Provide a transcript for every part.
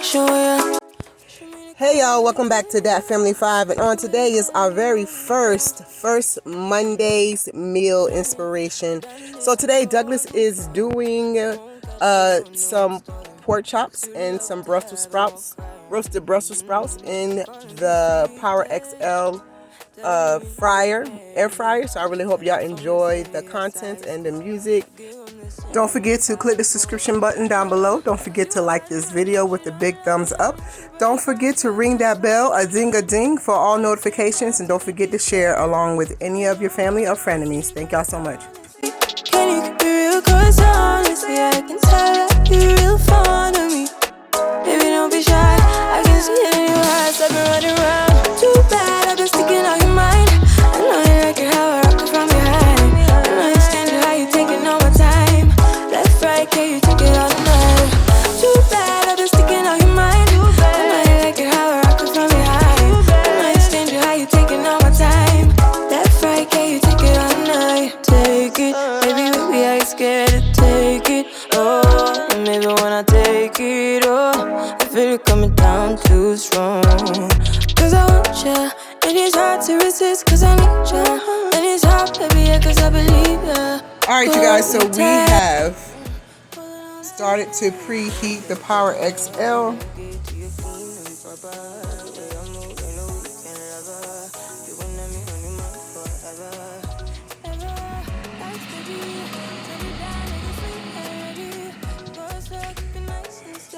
Hey y'all, welcome back to DATFAMILY5, and on today is our very first Monday's meal inspiration. So today Douglas is doing some pork chops and some Brussels sprouts, roasted Brussels sprouts in the Power XL air fryer. So I really hope y'all enjoy the content and the music. Don't forget to click the subscription button down below. Don't forget to like this video with the big thumbs up. Don't forget to ring that bell, a ding for all notifications, and don't forget to share along with any of your family or frenemies. Thank y'all so much. Can you be real? 'Cause honestly I can tell that you're real fond of me. Baby, don't be shy. I can see it in your eyes. I've been running around. Too bad I've been sticking on your mind. I know you like it how I rock it from behind. I know you stand it how you taking all my time. Left, right, can you take it all night? Too bad I've been sticking on your mind. I know you like it how I rock it from behind. I know you stand it how you taking all my time. Left, right, can you take it all night? Take it, baby, I ain't scared to take it. Oh, and maybe when I take it, oh, I feel it coming down too strong. 'Cause I want ya, and it's hard to resist 'cause I need ya. And it's hard, baby, yeah, 'cause I believe ya. Alright you guys, so we have started to preheat the Power XL.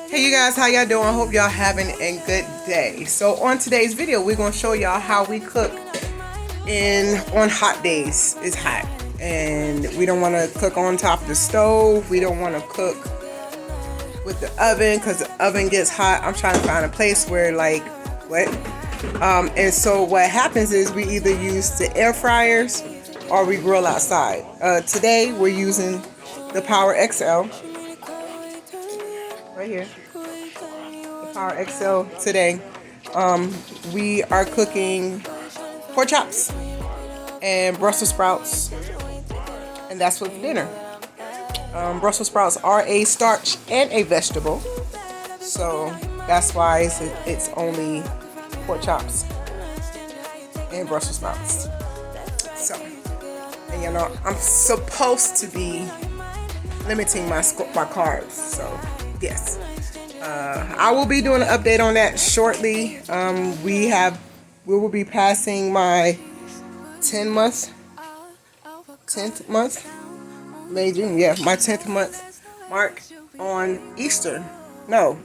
Hey you guys, how y'all doing? I hope y'all having a good day. So on today's video, we're going to show y'all how we cook on hot days. It's hot and we don't want to cook on top of the stove. We don't want to cook with the oven because the oven gets hot. I'm trying to find a place where like what? And so what happens is we either use the air fryers or we grill outside. Today we're using the Power XL. Right here, the Power XL today. We are cooking pork chops and Brussels sprouts, and that's for dinner. Brussels sprouts are a starch and a vegetable, so that's why it's only pork chops and Brussels sprouts. So, and you know, I'm supposed to be limiting my carbs, so yes. I will be doing an update on that shortly. We will be passing my 10th month, May, June, yeah, my 10th month mark on Easter. No,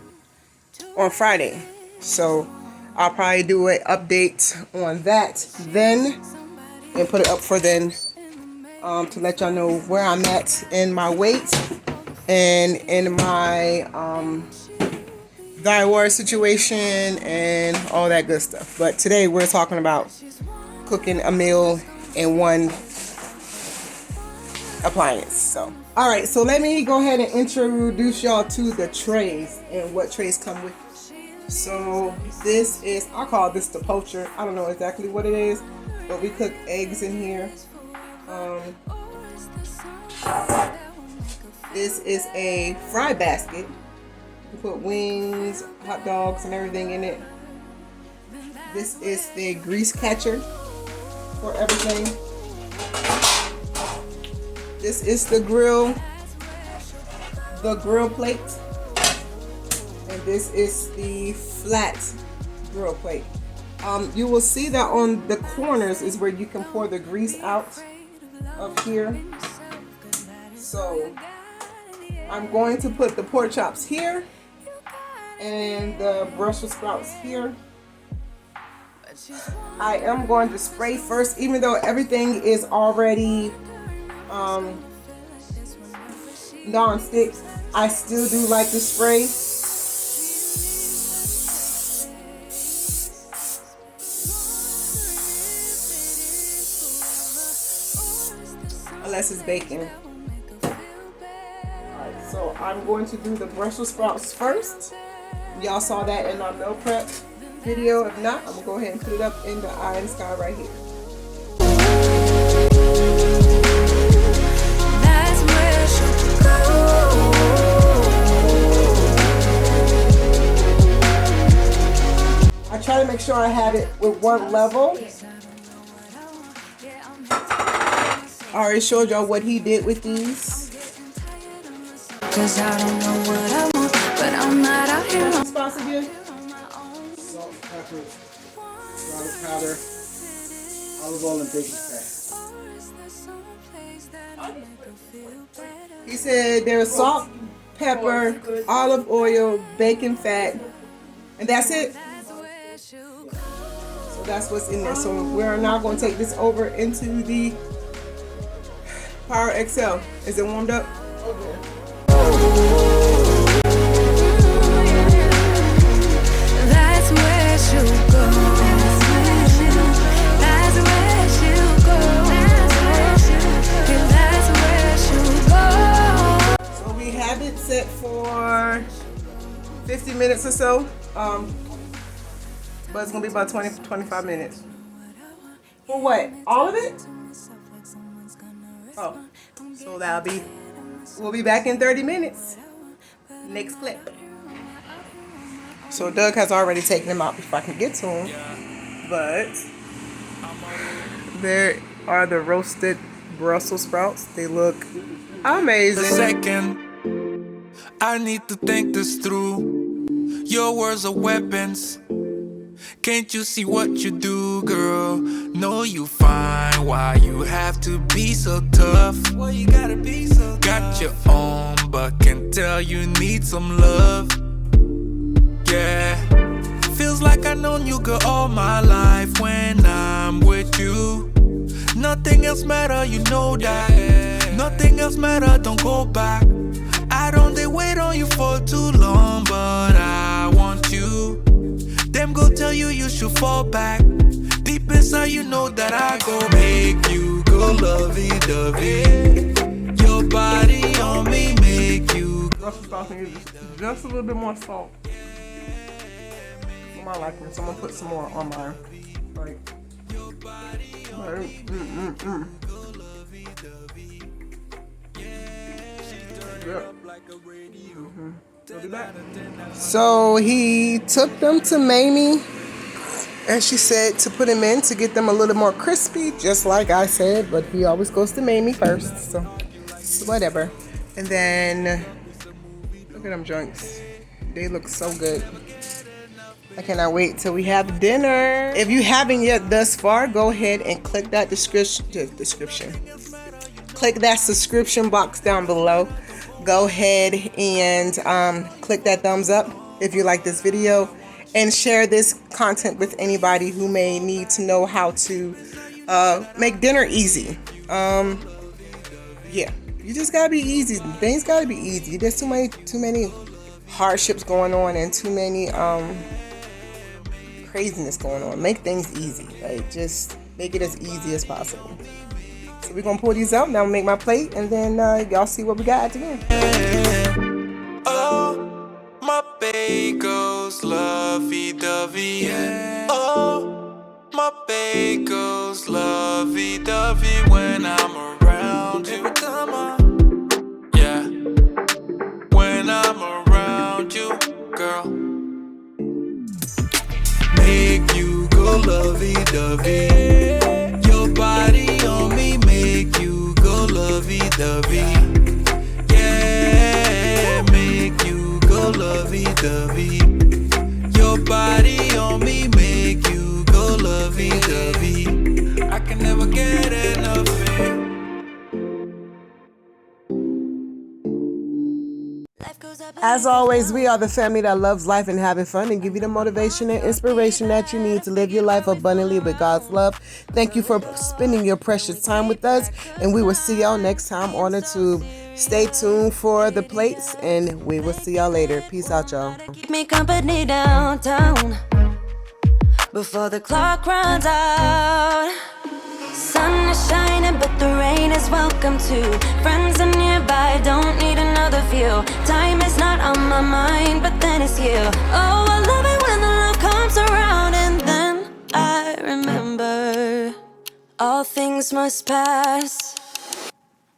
on Friday. So I'll probably do an update on that then and put it up for then to let y'all know where I'm at in my weight and in my thyroid situation and all that good stuff. But today we're talking about cooking a meal in one appliance. So alright, so let me go ahead and introduce y'all to the trays and what trays come with. So this is, I call this the poacher. I don't know exactly what it is, but we cook eggs in here. This is a fry basket. You put wings, hot dogs, and everything in it. This is the grease catcher for everything. This is the grill plate. And this is the flat grill plate. You will see that on the corners is where you can pour the grease out of here. So I'm going to put the pork chops here and the Brussels sprouts here. I am going to spray first, even though everything is already non-stick. I still do like to spray. Unless it's bacon. Alright, so I'm going to do the Brussels sprouts first. Y'all saw that in our meal prep video. If not, I'm going to go ahead and put it up in the eye and sky right here. That's where she'll go. I have it with one level. I already showed y'all what he did with these. Cause I don't know what I want, but I'm not out here. What's the sauce again? Salt, pepper, garlic powder, olive oil, and baking fat. He said there's salt, pepper, olive oil, bacon fat, and that's it. So that's what's in there. So we're now going to take this over into the Power XL. Is it warmed up? Okay. That's where she'll go. That's where she'll go. That's where she'll go. So we have it set for 50 minutes or so. But it's gonna be about 20-25 minutes. For what? All of it? Oh, so we'll be back in 30 minutes. Next clip. So Doug has already taken them out before I can get to them. But there are the roasted Brussels sprouts. They look amazing. A second, I need to think this through. Your words are weapons. Can't you see what you do, girl? Know you fine. Why you have to be so tough? Why you gotta be so tough? Got your own, but can tell you need some love. Yeah, feels like I've known you, girl, all my life. When I'm with you, nothing else matter, you know that. Nothing else matter, don't go back. I don't they wait on you for too long, but I want you. Them go tell you you should fall back. Deep inside you know that I go make you go lovey-dovey. Your body on me make you go. Brussels sprouts need just a little bit more salt. For my liking, so I'm gonna put some more on mine. Like, So he took them to Mamie, and she said to put them in to get them a little more crispy, just like I said, but he always goes to Mamie first, so whatever. And then look at them joints. They look so good. I cannot wait till we have dinner. If you haven't yet thus far, go ahead and click that description. Click that subscription box down below. Go ahead and click that thumbs up if you like this video, and share this content with anybody who may need to know how to make dinner easy. Yeah, you just gotta be easy. Things gotta be easy. There's too many hardships going on and too many craziness going on. Make things easy. Like, just make it as easy as possible. So we're gonna pull these out. Now make my plate, and then y'all see what we got at the end. Oh, my bagels lovey-dovey. Oh, my bagels lovey-dovey when I'm around you. Yeah, when I'm around you, girl. Make you go lovey-dovey. Your body on me make you go lovey-dovey. Yeah, make you go lovey-dovey. Your body on me make you go lovey-dovey. I can never get enough of it. As always, we are the family that loves life and having fun, and give you the motivation and inspiration that you need to live your life abundantly with God's love. Thank you for spending your precious time with us, and we will see y'all next time on the tube. Stay tuned for the plates, and we will see y'all later. Peace out, y'all. Keep me company downtown before the clock runs out. Sun is shining, but the rain is welcome too. Friends are nearby, don't need another view. Time is not on my mind, but then it's you. Oh, I love it when the love comes around, and then I remember all things must pass.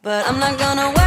But I'm not gonna wait.